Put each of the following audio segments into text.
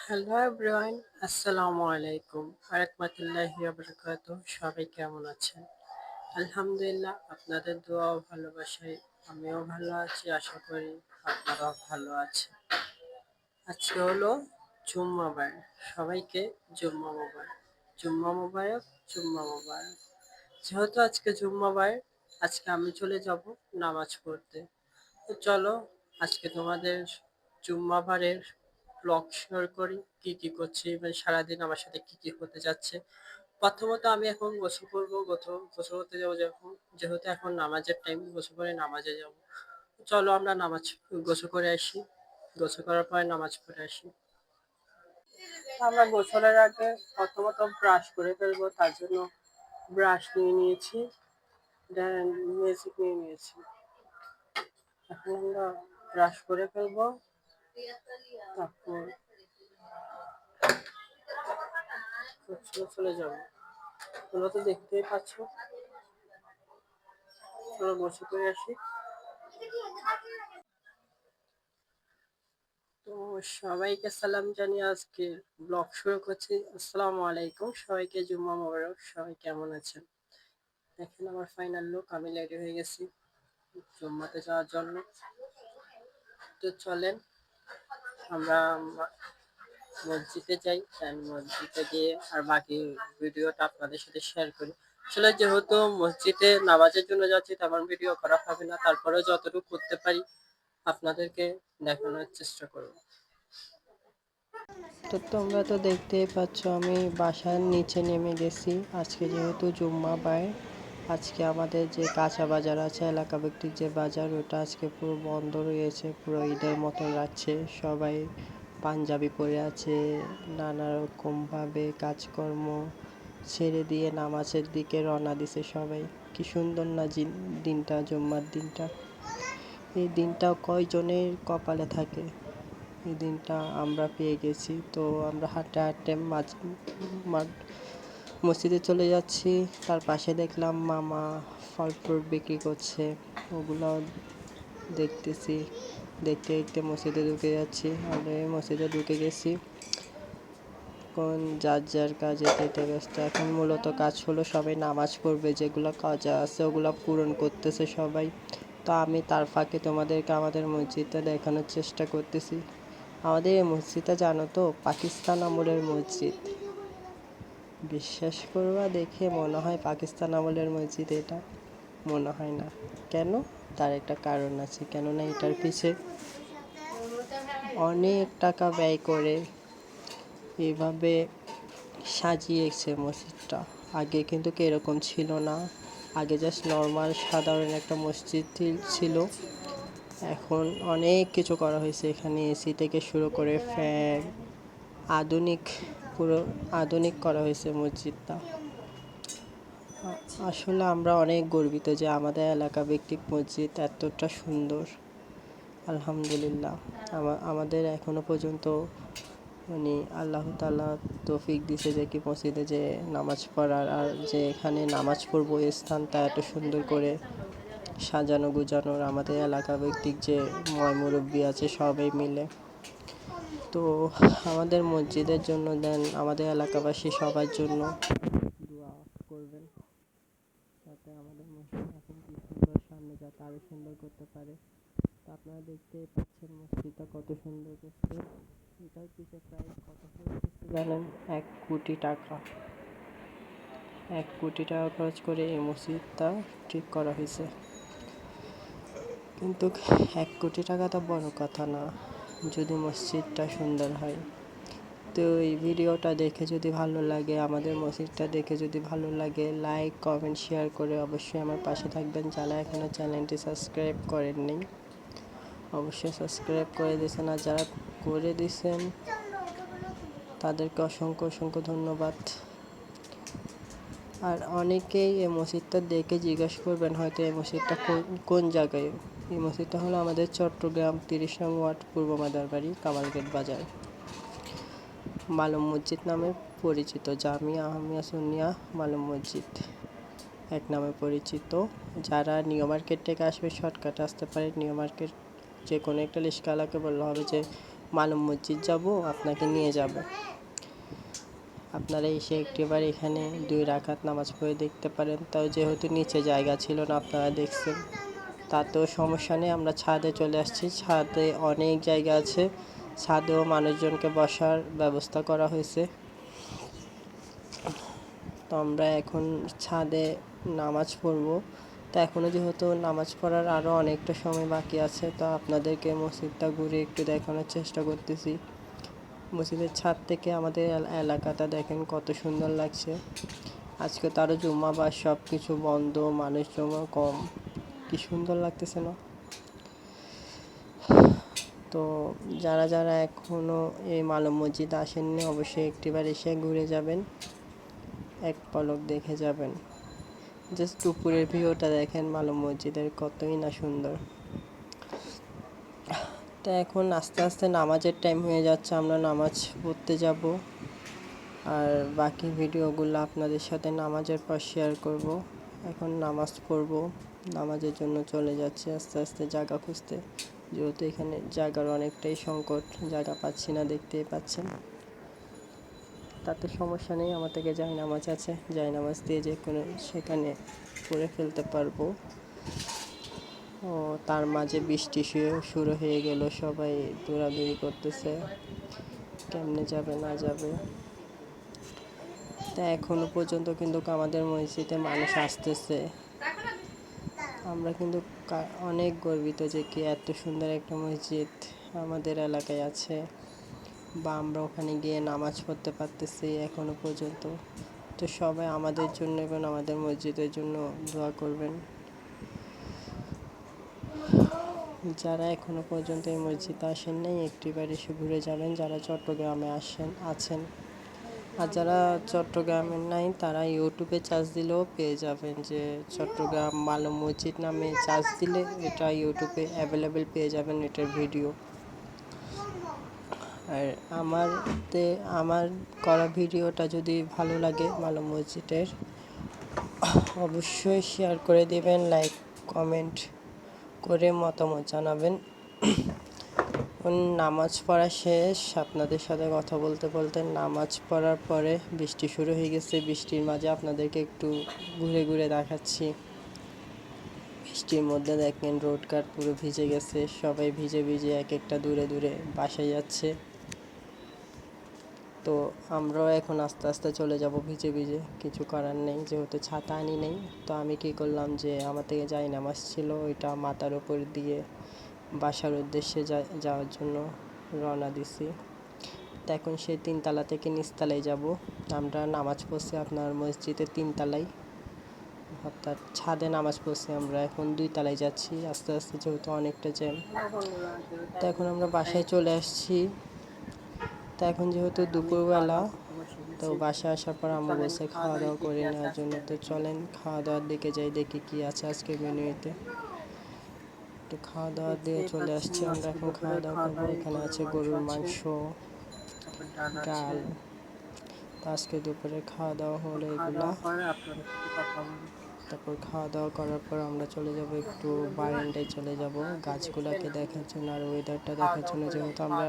Hello everyone, আসসালামু আলাইকুম ওয়া বারাকাতুহু। সবাই কেমন আছেন? আলহামদুলিল্লাহ, আপনাদের দোয়া ও ভালোবাসায় আমিও ভালো আছি। আশা করি আপনারাও ভালো আছেন। আজকে হলো জুম্মাবার। সবাইকে জুম্মা মোবারক। জুম্মা মোবারক, জুম্মা মোবারক। যেহেতু আজকে জুম্মাবার, আজকে আমি চলে যাব নামাজ পড়তে। তো চলো আজকে তোমাদের জুম্মাবারের ব্লগ শেয়ার করি, কি কি করছি, মানে সারাদিন আমার সাথে কি কি হতে যাচ্ছে। প্রথমত আমি এখন গোসল করবো, গোসল করতে যাবো। যখন যেহেতু এখন নামাজের টাইম, গোসল করে নামাজে যাব। চলো আমরা গোসল করে আসি। গোসল করার পরে নামাজ পড়ে আসি। আমরা গোসলের আগে প্রথমত ব্রাশ করে ফেলবো, তার জন্য ব্রাশ নিয়ে নিয়েছি, দেন মিউজিক নিয়ে নিয়েছি। এখন আমরা ব্রাশ করে ফেলবো, তারপর চলে যাবো। তোমরা তো দেখতেই পাচ্ছ। চলো গোসল করে আসি। তো সবাইকে সালাম জানিয়ে আজকে ব্লগ শুরু করছি। আসসালামু আলাইকুম, সবাইকে জুম্মা মোবারক। সবাই কেমন আছেন? দেখেন আমার ফাইনাল লুক, আমি রেডি হয়ে গেছি জুম্মাতে যাওয়ার জন্য। তো চলেন আমরা মসজিদে যাই, মসজিদে গিয়ে আর বাকি ভিডিওটা আপনাদের সাথে শেয়ার করি। আসলে যেহেতু মসজিদে নামাজের জন্য যাচ্ছি, তেমন ভিডিও করা হবে না, তারপরেও যতটুকু করতে পারি আপনাদেরকে দেখানোর চেষ্টা করব। তো তোমরা তো দেখতেই পাচ্ছ আমি বাসার নিচে নেমে গেছি। আজকে যেহেতু জুম্মাবার, আজকে আমাদের যে কাঁচা বাজার আছে, এলাকা ভিত্তিক যে বাজার, ওটা আজকে পুরো বন্ধ রয়েছে, পুরো ঈদের মতন লাগছে। সবাই পাঞ্জাবি পরে আছে, নানা রকমভাবে কাজকর্ম ছেড়ে দিয়ে নামাজের দিকে রওনা দিছে সবাই। কি সুন্দর না দিনটা, জুম্মার দিনটা। এই দিনটা কয়জনের কপালে থাকে, এই দিনটা আমরা পেয়ে গেছি। তো আমরা হাঁটতে হাঁটতে মসজিদে চলে যাচ্ছি। তার পাশে দেখলাম মামা ফল ফ্রুট বিক্রি করছে, ওগুলো দেখতেছি। দেখতে দেখতে মসজিদে ঢুকে যাচ্ছি। আমরা মসজিদে ঢুকে গেছি, এখন যার যার কাজে যেতে ব্যস্ত। এখন মূলত কাজ হলো সবাই নামাজ পড়বে, যেগুলো কাজ আছে ওগুলো পূরণ করতেছে সবাই। তো আমি তার ফাঁকে তোমাদেরকে আমাদের মসজিদটা দেখানোর চেষ্টা করতেছি। আমাদের এই মসজিদটা জানো তো, পাকিস্তান আমলের মসজিদ। বিশ্বাস করবা, দেখে মনে হয় পাকিস্তান আমলের মসজিদ, এটা মনে হয় না। কেন? তার একটা কারণ আছে। কেননা এটার পিছে অনেক টাকা ব্যয় করে এইভাবে সাজিয়েছে মসজিদটা। আগে কিন্তু এরকম ছিল না। আগে জাস্ট নর্মাল সাধারণ একটা মসজিদ ছিল। এখন অনেক কিছু করা হয়েছে এখানে, এসি থেকে শুরু করে ফ্যান, আধুনিক, পুরো আধুনিক করা হয়েছে মসজিদটা। আসলে আমরা অনেক গর্বিত যে আমাদের এলাকা ভিত্তিক মসজিদ এতটা সুন্দর। আলহামদুলিল্লাহ, আমাদের এখনো পর্যন্ত মানে আল্লাহ তাআলা তৌফিক দিছে যে কি মসজিদে যে নামাজ পড়ার, আর যে এখানে নামাজ পড়বো এই স্থানটা এত সুন্দর করে সাজানো গুজানোর। আমাদের এলাকা ভিত্তিক যে মুরব্বি আছে সবাই মিলে। তো আমাদের মসজিদের জন্য দেন আমাদের এলাকাবাসী সবার জন্য দোয়া করবেন, যাতে আমাদের মসজিদ এখন কি সুন্দর, সামনে যাতে আরো সুন্দর করতে পারে। তো আপনারা দেখতেই পাচ্ছেন মসজিদটা কত সুন্দর করছে। এটার পিছে প্রায় কত খরচ হচ্ছে জানেন? 1 কোটি টাকা। 1 কোটি টাকা খরচ করে এই মসজিদটা ঠিক করা হয়েছে। কিন্তু 1 কোটি টাকা তো বড় কথা না, যদি মসজিদটা সুন্দর হয়। তো এই ভিডিওটা দেখে যদি ভালো লাগে, আমাদের মসজিদটা দেখে যদি ভালো লাগে, লাইক কমেন্ট শেয়ার করে অবশ্যই আমার পাশে থাকবেন। যারা এখনও চ্যানেলটি সাবস্ক্রাইব করেননি অবশ্যই সাবস্ক্রাইব করে দিয়েছেন, আর যারা করে দিয়েছেন তাদেরকে অসংখ্য অসংখ্য ধন্যবাদ। আর অনেকেই এই মসজিদটা দেখে জিজ্ঞাসা করবেন হয়তো এই মসজিদটা কোন জায়গায়। এই মসজিদটা হলো আমাদের চট্টগ্রাম 30 নং ওয়ার্ড, পূর্ব মাদারবাড়ি, কামালগেট বাজার, মালুম মসজিদ নামে পরিচিত। জামিয়া আহমিয়া সুন্নিয়া মালুম মসজিদ এক নামে পরিচিত। যারা নিউ মার্কেট থেকে আসবে শর্টকাটে আসতে পারে। নিউ মার্কেট যে কোনো একটা রিক্সাওয়ালাকে বললে হবে যে মালুম মসজিদ যাব, আপনাকে নিয়ে যাব। আপনারা এসে একটিবার এখানে 2 রাকাত নামাজ পড়ে দেখতে পারেন। তাও যেহেতু নিচে জায়গা ছিল না, আপনারা দেখছেন, তাতেও সমস্যা নেই। আমরা ছাদে চলে আসছি। ছাদে অনেক জায়গা আছে, ছাদেও মানুষজনকে বসার ব্যবস্থা করা হয়েছে। তো আমরা এখন ছাদে নামাজ পড়ব। তো এখনও যেহেতু নামাজ পড়ার আরও অনেকটা সময় বাকি আছে, তো আপনাদেরকে মসজিদটা ঘুরে একটু দেখানোর চেষ্টা করতেছি। মসজিদের ছাদ থেকে আমাদের এলাকাটা দেখেন কত সুন্দর লাগছে। আজকে তারও জুম্মা বা সব কিছু বন্ধ, মানুষ জমা কম, কি সুন্দর লাগতেছে না? তো যারা যারা এখনও এই মালুম মসজিদ আসেননি, অবশ্যই একটিবার এসে ঘুরে যাবেন, এক পলক দেখে যাবেন। জাস্ট উপরের ভিউটা দেখেন মালুম মসজিদের, কতই না সুন্দর। তো এখন আস্তে আস্তে নামাজের টাইম হয়ে যাচ্ছে, আমরা নামাজ পড়তে যাব। আর বাকি ভিডিওগুলো আপনাদের সাথে নামাজের পর শেয়ার করব। এখন নামাজ পড়ব, নামাজের জন্য চলে যাচ্ছি আস্তে আস্তে জায়গা খুঁজতে। যেহেতু এখানে জায়গার অনেকটাই সংকট, জায়গা পাচ্ছি না, দেখতেই পাচ্ছেন। তাতে সমস্যা নেই, আমার থেকে জায়নামাজ আছে, জায়নামাজ দিয়ে যে কোনো সেখানে পড়ে ফেলতে পারবো। ও তার মাঝে বৃষ্টি শুরু হয়ে গেল, সবাই দৌড়াদৌড়ি করতেছে, কেমনে যাবে না যাবে। তা এখনো পর্যন্ত কিন্তু আমাদের মসজিদে মানুষ আসতেছে। আমরা কিন্তু অনেক গর্বিত যে কি এত সুন্দর একটা মসজিদ আমাদের এলাকায় আছে, বা আমরা ওখানে গিয়ে নামাজ পড়তে পারতেছি এখনো পর্যন্ত। তো সবাই আমাদের জন্য এবং আমাদের মসজিদের জন্য দোয়া করবেন। যারা এখনো পর্যন্ত এই মসজিদে আসেন নাই, একটিবার এসে ঘুরে যাবেন, যারা চট্টগ্রামে আছেন। আর যারা চট্টগ্রামের নাই, তারা ইউটিউবে সার্চ দিলেও পেয়ে যাবেন, যে চট্টগ্রাম মালুম মসজিদ নামে সার্চ দিলে এটা ইউটিউবে অ্যাভেলেবেল পেয়ে যাবেন এটার ভিডিও। আর আমার করা ভিডিওটা যদি ভালো লাগে মালুম মসজিদের, অবশ্যই শেয়ার করে দিবেন, লাইক কমেন্ট করে মতামত জানাবেন। নামাজ পড়া শেষ, আপনাদের সাথে কথা বলতে বলতে নামাজ পড়ার পরে বৃষ্টি শুরু হয়ে গেছে। বৃষ্টির মাঝে আপনাদেরকে একটু ঘুরে ঘুরে দেখাচ্ছি। বৃষ্টির মধ্যে দেখেন রোডঘাট পুরো ভিজে গেছে, সবাই ভিজে ভিজে এক একটা দূরে দূরে বাসায় যাচ্ছে। তো আমরাও এখন আস্তে আস্তে চলে যাব ভিজে ভিজে, কিছু করার নেই, যেহেতু ছাতা আনি নেই। তো আমি কি করলাম, যে আমার থেকে জায়নামাজ ছিল, ওইটা মাথার উপর দিয়ে বাসার উদ্দেশ্যে যাওয়ার জন্য রওনা দিছি। তো এখন সেই 3 তালা থেকে নিচতলায় যাব। আমরা নামাজ পড়ছি আপনার মসজিদের 3 তালায়, অর্থাৎ ছাদে নামাজ পড়ছি। আমরা এখন 2 তালায় যাচ্ছি আস্তে আস্তে, যেহেতু অনেকটা জ্যাম। তো এখন আমরা বাসায় চলে আসছি। তো এখন যেহেতু দুপুরবেলা, তো বাসায় আসার পর আম্মু বলছে খাওয়া দাওয়া করে নেওয়ার জন্য। তো চলেন খাওয়া দাওয়ার দিকে যাই, দেখি কি আছে আজকের মেনুতে। তো খাওয়া দাওয়া দিয়ে চলে আসছি আমরা, এখন খাওয়া দাওয়া করবো। এখানে আছে গরুর মাংস, ডাল। তো আজকে দুপুরে খাওয়া দাওয়া হলো এগুলা। তারপর খাওয়া দাওয়া করার পর আমরা চলে যাব একটু বারান্দায় চলে যাব গাছগুলাকে দেখার জন্য আর ওয়েদারটা দেখার জন্য, যেহেতু আমরা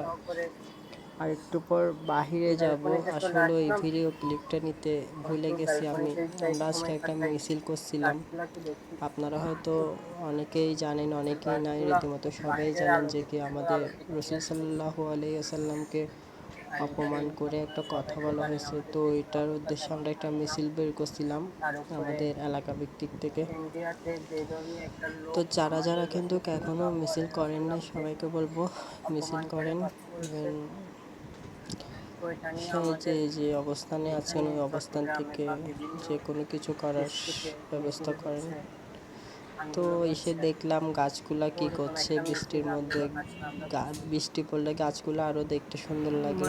আর একটু পর বাহিরে যাব। আসলে ওই ভিডিও ক্লিপটা নিতে ভুলে গেছি আমি। আমরা আজকে একটা মিছিল করছিলাম, আপনারা হয়তো অনেকেই জানেন, অনেকেই নাই, রীতিমতো সবাই জানেন যে কি আমাদের রাসূল সাল্লাল্লাহু আলাইহি ওয়াসাল্লামকে অপমান করে একটা কথা বলা হয়েছে। তো এটার উদ্দেশ্যে আমরা একটা মিছিল বের করছিলাম আমাদের এলাকা ভিত্তিক থেকে। তো যারা যারা কিন্তু এখনও মিছিল করেন না, সবাইকে বলবো মিছিল করেন, যে অবস্থানে আছেন ওই অবস্থান থেকে যে কোনো কিছু করার ব্যবস্থা করেন। তো এসে দেখলাম গাছগুলা কি করছে বৃষ্টির মধ্যে। বৃষ্টি পড়লে গাছগুলো আরো দেখতে সুন্দর লাগে।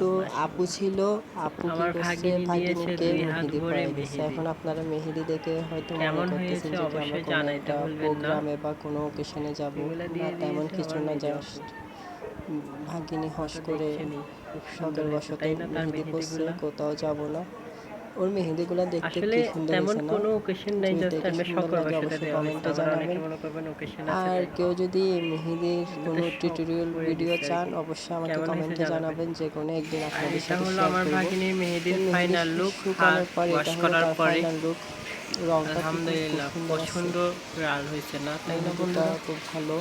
তো আপু ছিল, আপু কি করছে, ভাগিনীকে মেহেদি পরাই দিচ্ছে। এখন আপনারা মেহেদি দেখে হয়তো মনে করতেছেন যে কি আমরা কোনো একটা প্রোগ্রামে বা কোনো অকেশনে যাব, না তেমন কিছু না, জাস্ট ভাগিনী হস করে শখের বশত মেহেদি পরছে, কোথাও যাব না। ওর মেহেদিগুলো দেখতে আসলে কি সুন্দর তেমন হয়েছে না? কোনো ওকেশন নাই, যদি জাস্ট দেখে এমনি সুন্দর শখ লাগে বশতে অবশ্যই দেওয়া হয়েছে। কমেন্টে আবার অনেকে জানাবেন। মনে করবেন ওকেশন আছে আর তাই কেউ যদি মেহেদির এমনিতে কোনো শখ টিউটোরিয়াল করে ভিডিও দিচ্ছে আর চান কি। অবশ্যই আমাকে কেমন হয়েছে কমেন্টে জানাবেন। জানাবেন, যে কোনো একদিন আর আপনাদের এটা সাথে হলো শেয়ার আমার করব। ভাগিনীর তো মেহেদির মেহেদি ফাইনাল লুক, হাত শুকানোর পর ওয়াশ এটা হলো করার তার পরে। Final look. রংটা কিন্তু খুব আলহামদুলিল্লাহ সুন্দর আছে, পছন্দ আর হয়েছে না, তাই না মেহেদিটা বন্ধুরা? খুব ভালো।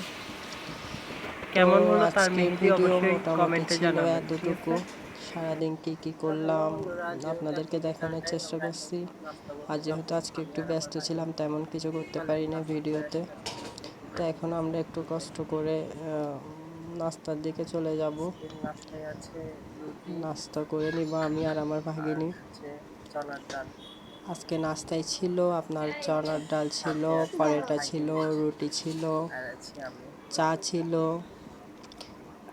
তো কেমন হলো তার আজকের মেহেদি ভিডিও অবশ্যই মোটামুটি কমেন্টে ছিল জানাবেন, ঠিক এতটুকু। আছে? সারাদিন কি কি তারপরে করলাম বন্ধুরা, যেহেতু আপনাদেরকে এখন বিকাল দেখানোর টাইম, চেষ্টা আমরা এখন করছি। নাস্তা আর করতে যেহেতু যাবো। আজকে আমি একটু আর ব্যস্ত আমার ছিলাম, ভাগিনী তেমন কিছু করতে মানে পারি না নাস্তা করে ভিডিওতে। আসলাম। তো এখন আমরা একটু কষ্ট করে নাস্তার দিকে চলে যাব। আজকের নাস্তায় আছে রুটি নাস্তা করে নিব আমি আর আমার আর ভাগিনী। হচ্ছে চনার ডাল। আজকে নাস্তায় ছিল আপনার চনার ডাল ছিল, সাথে আছে আমার পরোটা ছিল, ভাগিনী রুটি ছিল, আর আছি আমি। চা ছিল।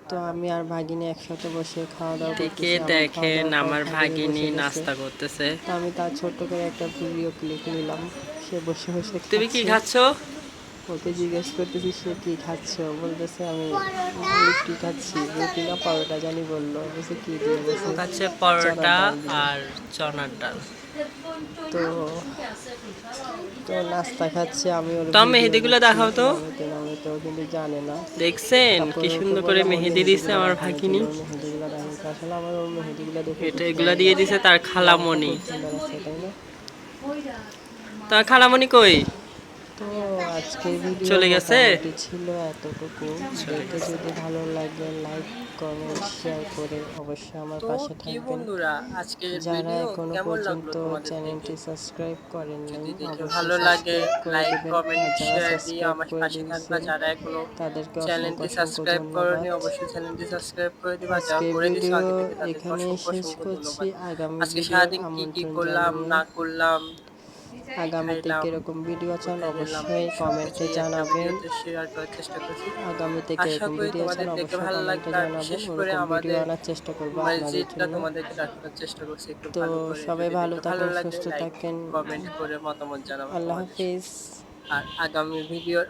তো আর আমি আর ভাগিনী একসাথে বসে খাওয়া দাওয়া দিকে করতেছি। আমার খাওয়া দেখেন দাওয়ার পর আমার ভাগিনী ভাগিনী বসে গেছে। নাস্তা করতেছে। তো আমি তার ছোট্ট করে একটা ভিডিও ক্লিপ নিলাম। সে বসে বসে তুমি কি খাচ্ছে। খাচ্ছ? ওকে জিজ্ঞেস করতেছি সে কি খাচ্ছে, ও বলতেছে আমি রুটি খাচ্ছি, রুটি না পরোটা জানি বললো, বলছে কি দিয়ে, ও বলছে খাচ্ছে চনার পরোটা ডাল দিয়ে। আর চনার ডাল। তো তো নাস্তা খাচ্ছে, আমি ওর তো ভিডিও মেহেদিগুলো নিচ্ছি দেখাও তো। নামিতে নামিতে, ও কিন্তু জানে না। দেখছেন তারপর কি ওকে সুন্দর করে বললাম ওর মেহেদি দিছে মেহেদিগুলো আমার দেখানোর জন্য, ভাগিনী। ওর মেহেদিগুলো দেখাচ্ছে। আসলে আমার ওর মেহেদিগুলো দেখে খুব এটা এগুলা সুন্দর দিয়ে লাগছে, দিছে তার রংটা খালামণি। খুব সুন্দর আছে, তাই না? তার খালামণি কই? তো আজকের ভিডিও চলে গেছে। মোটামুটি ছিল এতটুকু। চলে দেখে গেছে। যদি ভালো লাগে লাইক কমেন্ট শেয়ার করে অবশ্যই আমার তো পাশে কি থাকবেন। বন্ধুরা, আজকের যারা ভিডিও এখনো কেমন লাগলো পর্যন্ত তোমাদের দেখে? চ্যানেলটি সাবস্ক্রাইব করেন নাই যদি দেখে অবশ্যই ভালো লাগে সাবস্ক্রাইব করে লাইক দেবেন। কমেন্ট আর যারা শেয়ার দিয়ে সাবস্ক্রাইব আমার করে পাশে থাকবা। দিয়েছেন যারা এখনো তাদেরকে অসংখ্য চ্যানেলটি অসংখ্য সাবস্ক্রাইব করোনি, ধন্যবাদ। অবশ্যই চ্যানেলটি সাবস্ক্রাইব করে দিবা। যারা আজকের করে দিছো ভিডিও আগে থেকে তাদেরকে এখানেই অসংখ্য শেষ অসংখ্য করছি। ধন্যবাদ। আগামী আজকে ভিডিওর সারাদিন কি কি আমন্ত্রণ করলাম জানিয়ে, না করলাম, কি আগামীতে খাইলাম, কিরকম ভিডিও চান কোথায় গেলাম, অবশ্যই কমেন্টে সবকিছুই একটা জানাবেন। ভিডিওতে শেয়ার করার চেষ্টা করছি। আগামীতে আশা কিরকম করি ভিডিও চান তোমাদের দেখে অবশ্যই ভালো কমেন্টে লাগবে। আর জানাবেন, বিশেষ করে ওরকম ভিডিও আমাদের আনার চেষ্টা করবো আপনাদের মসজিদটা জন্য। তোমাদেরকে দেখানোর চেষ্টা করছি একটু তো ভালো করে। সবাই যদি ভালো দেখে ভালো থাকেন, লাগে সুস্থ লাইক থাকেন। কমেন্ট করে মতামত জানাবো আল্লাহ তোমাদের। হাফিজ। আর আগামী ভিডিওর